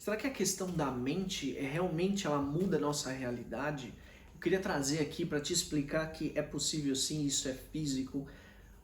Será que a questão da mente é realmente ela muda a nossa realidade? Eu queria trazer aqui para te explicar que é possível sim, isso é físico.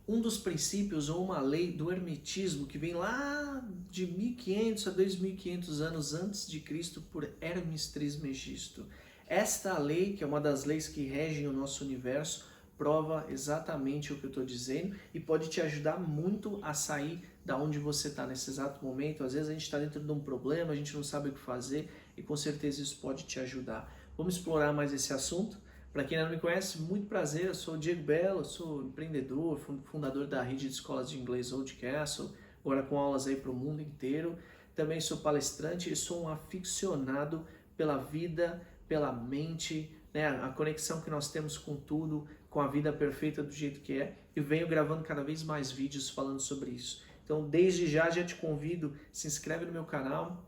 Um dos princípios ou uma lei do hermetismo que vem lá de 1500 a 2500 anos antes de Cristo por Hermes Trismegisto. Esta lei, que é uma das leis que regem o nosso universo, prova exatamente o que eu estou dizendo e pode te ajudar muito a sair da onde você está nesse exato momento. Às vezes a gente está dentro de um problema, a gente não sabe o que fazer e com certeza isso pode te ajudar. Vamos explorar mais esse assunto? Para quem não me conhece, muito prazer, eu sou o Diego Belo, eu sou empreendedor, fundador da rede de escolas de inglês Old Castle, agora com aulas aí para o mundo inteiro. Também sou palestrante e sou um aficionado pela vida, pela mente, né, a conexão que nós temos com tudo, com a vida perfeita do jeito que é, e venho gravando cada vez mais vídeos falando sobre isso. Então, desde já te convido, se inscreve no meu canal,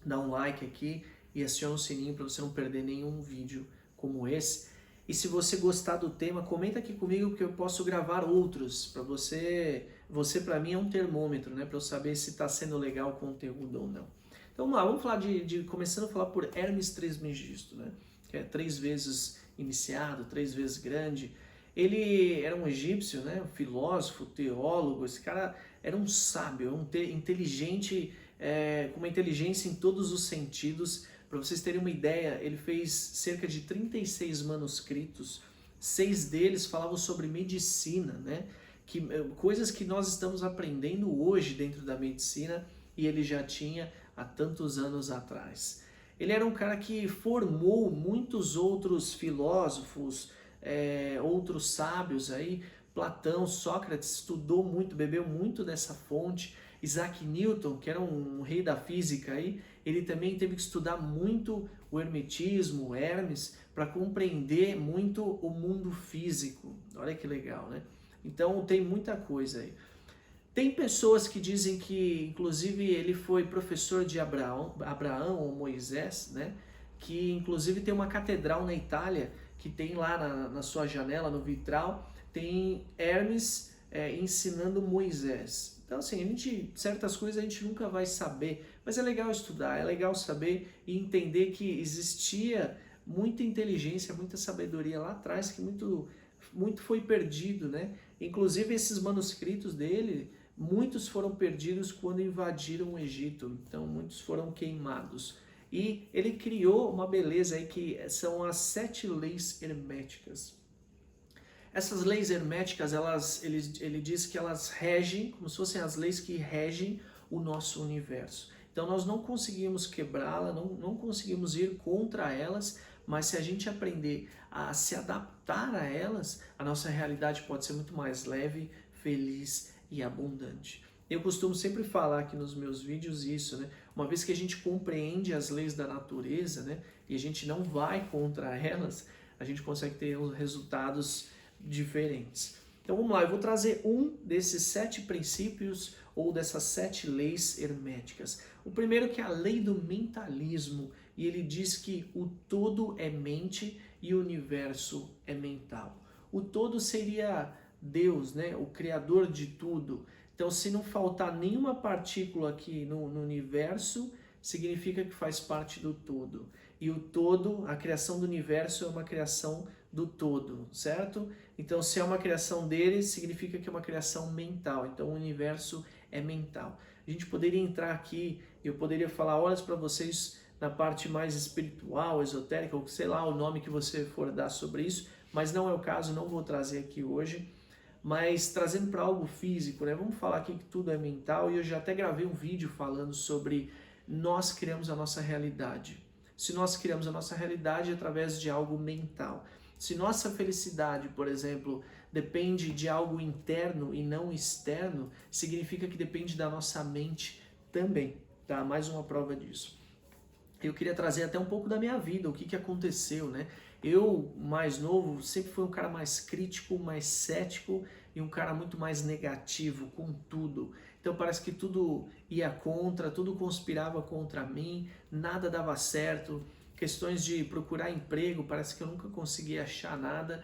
dá um like aqui e aciona o sininho para você não perder nenhum vídeo como esse. E se você gostar do tema, comenta aqui comigo que eu posso gravar outros. Para você, para mim é um termômetro, né, para eu saber se está sendo legal o conteúdo ou não. Então vamos lá, vamos falar começando a falar por Hermes Trismegisto, né, que é 3 vezes iniciado, 3 vezes grande. Ele era um egípcio, né, um filósofo, teólogo. Esse cara era um sábio, inteligente, com uma inteligência em todos os sentidos. Para vocês terem uma ideia, ele fez cerca de 36 manuscritos, 6 deles falavam sobre medicina, né? Coisas que nós estamos aprendendo hoje dentro da medicina e ele já tinha há tantos anos atrás. Ele era um cara que formou muitos outros filósofos, outros sábios aí. Platão, Sócrates estudou muito, bebeu muito dessa fonte. Isaac Newton, que era um rei da física aí, ele também teve que estudar muito o hermetismo, o Hermes, para compreender muito o mundo físico. Olha que legal, né? Então tem muita coisa aí. Tem pessoas que dizem que, inclusive, ele foi professor de Abraão ou Moisés, né? Que inclusive tem uma catedral na Itália que tem lá na sua janela, no vitral, tem Hermes ensinando Moisés. Então, assim, certas coisas a gente nunca vai saber, mas é legal estudar, é legal saber e entender que existia muita inteligência, muita sabedoria lá atrás, que muito foi perdido, né? Inclusive, esses manuscritos dele, muitos foram perdidos quando invadiram o Egito, então muitos foram queimados. E ele criou uma beleza aí que são as 7 leis herméticas. Essas leis herméticas, ele diz que elas regem, como se fossem as leis que regem o nosso universo. Então nós não conseguimos quebrá-la, não conseguimos ir contra elas, mas se a gente aprender a se adaptar a elas, a nossa realidade pode ser muito mais leve, feliz e abundante. Eu costumo sempre falar aqui nos meus vídeos isso, né? Uma vez que a gente compreende as leis da natureza, né, e a gente não vai contra elas, a gente consegue ter resultados diferentes. Então vamos lá, eu vou trazer um desses 7 princípios ou dessas 7 leis herméticas. O primeiro que é a lei do mentalismo, e ele diz que o todo é mente e o universo é mental. O todo seria Deus, né, o criador de tudo. Então, se não faltar nenhuma partícula aqui no universo, significa que faz parte do todo. E o todo, a criação do universo é uma criação do todo, certo? Então, se é uma criação dele, significa que é uma criação mental. Então, o universo é mental. A gente poderia entrar aqui, eu poderia falar horas para vocês na parte mais espiritual, esotérica, ou sei lá o nome que você for dar sobre isso, mas não é o caso, não vou trazer aqui hoje. Mas trazendo para algo físico, né? Vamos falar aqui que tudo é mental e eu já até gravei um vídeo falando sobre nós criamos a nossa realidade. Se nós criamos a nossa realidade através de algo mental. Se nossa felicidade, por exemplo, depende de algo interno e não externo, significa que depende da nossa mente também, tá? Mais uma prova disso. Eu queria trazer até um pouco da minha vida, o que aconteceu, né? Eu, mais novo, sempre fui um cara mais crítico, mais cético e um cara muito mais negativo com tudo. Então parece que tudo ia contra, tudo conspirava contra mim, nada dava certo. Questões de procurar emprego, parece que eu nunca conseguia achar nada.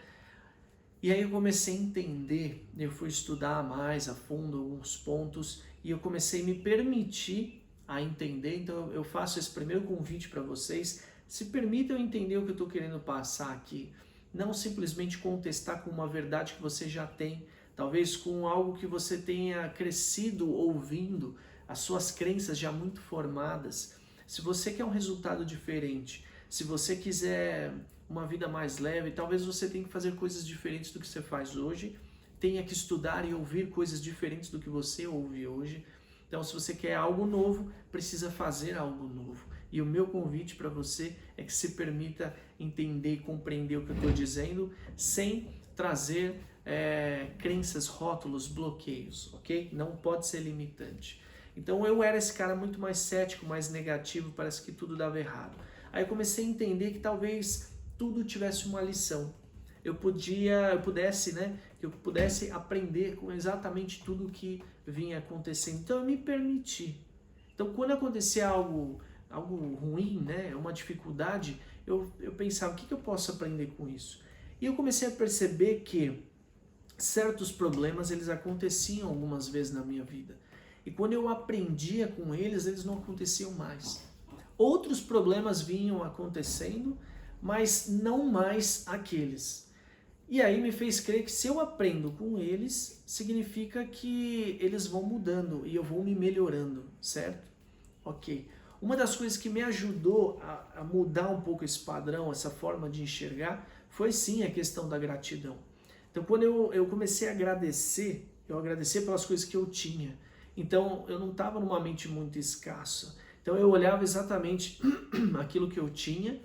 E aí eu comecei a entender, eu fui estudar mais a fundo alguns pontos e eu comecei a me permitir a entender. Então eu faço esse primeiro convite para vocês. Se permitam entender o que eu estou querendo passar aqui. Não simplesmente contestar com uma verdade que você já tem, talvez com algo que você tenha crescido ouvindo, as suas crenças já muito formadas. Se você quer um resultado diferente, se você quiser uma vida mais leve, talvez você tenha que fazer coisas diferentes do que você faz hoje, tenha que estudar e ouvir coisas diferentes do que você ouve hoje. Então, se você quer algo novo, precisa fazer algo novo. E o meu convite para você é que se permita entender e compreender o que eu estou dizendo, sem trazer crenças, rótulos, bloqueios, ok? Não pode ser limitante. Então eu era esse cara muito mais cético, mais negativo, parece que tudo dava errado. Aí eu comecei a entender que talvez tudo tivesse uma lição. Eu pudesse aprender com exatamente tudo o que vinha acontecendo. Então eu me permiti. Então quando acontecia algo ruim, né, uma dificuldade, eu pensava, o que eu posso aprender com isso? E eu comecei a perceber que certos problemas, eles aconteciam algumas vezes na minha vida. E quando eu aprendia com eles, eles não aconteciam mais. Outros problemas vinham acontecendo, mas não mais aqueles. E aí me fez crer que se eu aprendo com eles, significa que eles vão mudando e eu vou me melhorando, certo? Ok. Uma das coisas que me ajudou a mudar um pouco esse padrão, essa forma de enxergar, foi sim a questão da gratidão. Então quando eu comecei a agradecer, eu agradeci pelas coisas que eu tinha. Então eu não estava numa mente muito escassa. Então eu olhava exatamente aquilo que eu tinha,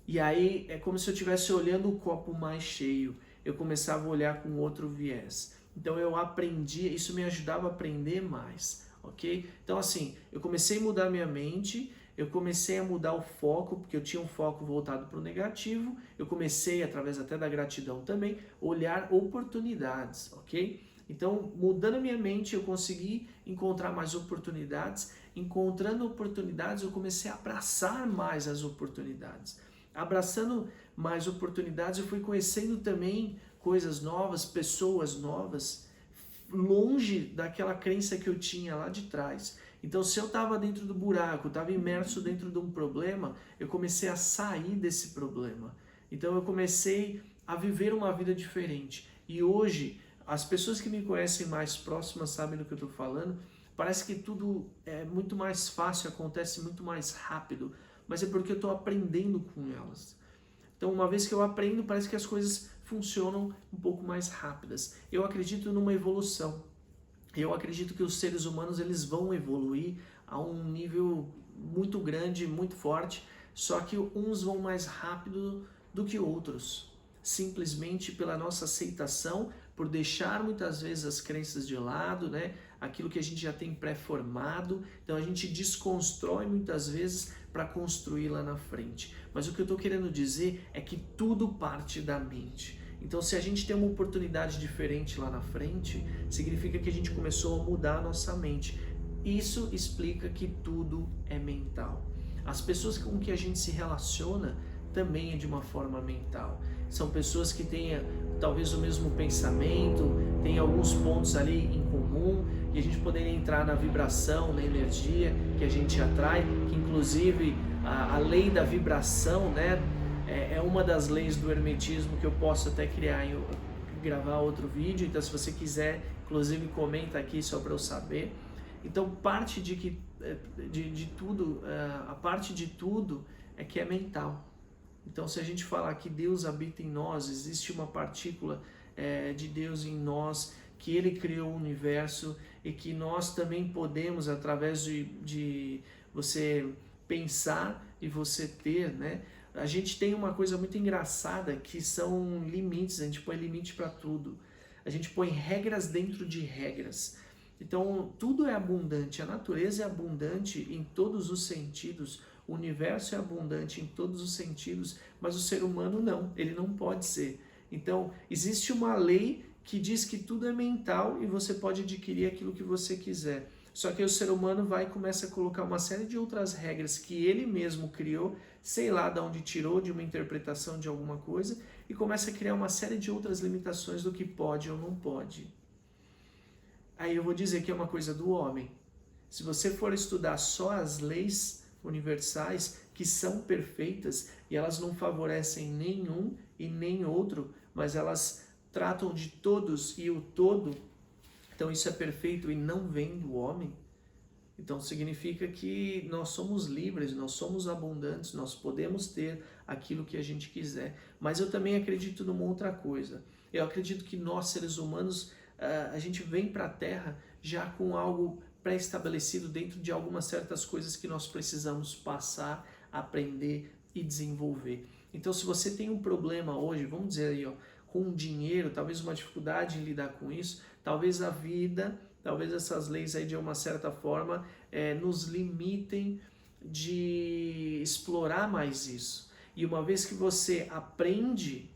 e aí é como se eu estivesse olhando o copo mais cheio. Eu começava a olhar com outro viés. Então eu aprendia, isso me ajudava a aprender mais, ok? Então assim, eu comecei a mudar minha mente, eu comecei a mudar o foco, porque eu tinha um foco voltado para o negativo, eu comecei, através até da gratidão também, olhar oportunidades, ok? Então, mudando a minha mente, eu consegui encontrar mais oportunidades. Encontrando oportunidades, eu comecei a abraçar mais as oportunidades. Abraçando mais oportunidades, eu fui conhecendo também coisas novas, pessoas novas, longe daquela crença que eu tinha lá de trás. Então, se eu estava dentro do buraco, estava imerso dentro de um problema, eu comecei a sair desse problema. Então, eu comecei a viver uma vida diferente. E hoje, as pessoas que me conhecem mais próximas sabem do que eu estou falando. Parece que tudo é muito mais fácil, acontece muito mais rápido, mas é porque eu estou aprendendo com elas. Então, uma vez que eu aprendo, parece que as coisas funcionam um pouco mais rápidas. Eu acredito numa evolução. Eu acredito que os seres humanos eles vão evoluir a um nível muito grande, muito forte, só que uns vão mais rápido do que outros, simplesmente pela nossa aceitação, por deixar muitas vezes as crenças de lado, né? Aquilo que a gente já tem pré-formado, então a gente desconstrói muitas vezes para construir lá na frente. Mas o que eu estou querendo dizer é que tudo parte da mente. Então, se a gente tem uma oportunidade diferente lá na frente, significa que a gente começou a mudar a nossa mente. Isso explica que tudo é mental. As pessoas com que a gente se relaciona também é de uma forma mental. São pessoas que têm talvez o mesmo pensamento, têm alguns pontos ali em comum, e a gente poderia entrar na vibração, na energia que a gente atrai, que inclusive a lei da vibração, né? É uma das leis do hermetismo que eu posso até gravar outro vídeo. Então, se você quiser, inclusive comenta aqui só para eu saber. Então, parte de tudo, a parte de tudo é que é mental. Então, se a gente falar que Deus habita em nós, existe uma partícula de Deus em nós, que Ele criou o universo e que nós também podemos, através de você pensar e você ter, né? A gente tem uma coisa muito engraçada que são limites, a gente põe limite para tudo. A gente põe regras dentro de regras. Então, tudo é abundante, a natureza é abundante em todos os sentidos, o universo é abundante em todos os sentidos, mas o ser humano não, ele não pode ser. Então, existe uma lei que diz que tudo é mental e você pode adquirir aquilo que você quiser. Só que o ser humano vai e começa a colocar uma série de outras regras que ele mesmo criou, sei lá de onde tirou, de uma interpretação de alguma coisa, e começa a criar uma série de outras limitações do que pode ou não pode. Aí eu vou dizer que é uma coisa do homem. Se você for estudar só as leis universais, que são perfeitas, e elas não favorecem nenhum e nem outro, mas elas tratam de todos e o todo, então isso é perfeito e não vem do homem. Então significa que nós somos livres, nós somos abundantes, nós podemos ter aquilo que a gente quiser. Mas eu também acredito numa outra coisa. Eu acredito que nós, seres humanos, a gente vem para a Terra já com algo pré-estabelecido dentro de algumas certas coisas que nós precisamos passar, aprender e desenvolver. Então se você tem um problema hoje, vamos dizer aí, ó, com dinheiro, talvez uma dificuldade em lidar com isso, talvez a vida, talvez essas leis aí de uma certa forma nos limitem de explorar mais isso. E uma vez que você aprende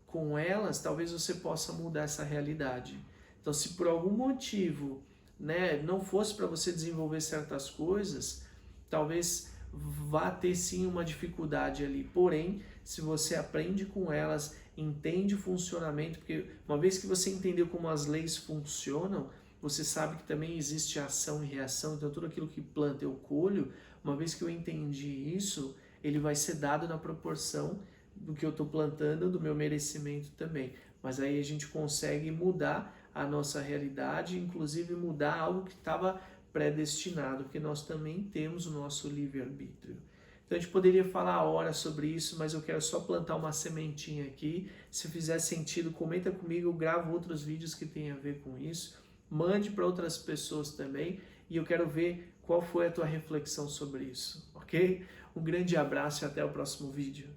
com elas, talvez você possa mudar essa realidade. Então se por algum motivo, né, não fosse para você desenvolver certas coisas, talvez vá ter sim uma dificuldade ali. Porém, se você aprende com elas, entende o funcionamento, porque uma vez que você entendeu como as leis funcionam, você sabe que também existe ação e reação, então tudo aquilo que planta eu colho. Uma vez que eu entendi isso, ele vai ser dado na proporção do que eu estou plantando, do meu merecimento também. Mas aí a gente consegue mudar a nossa realidade, inclusive mudar algo que estava predestinado, porque nós também temos o nosso livre-arbítrio. Então a gente poderia falar horas sobre isso, mas eu quero só plantar uma sementinha aqui. Se fizer sentido, comenta comigo, eu gravo outros vídeos que tem a ver com isso. Mande para outras pessoas também e eu quero ver qual foi a tua reflexão sobre isso, ok? Um grande abraço e até o próximo vídeo.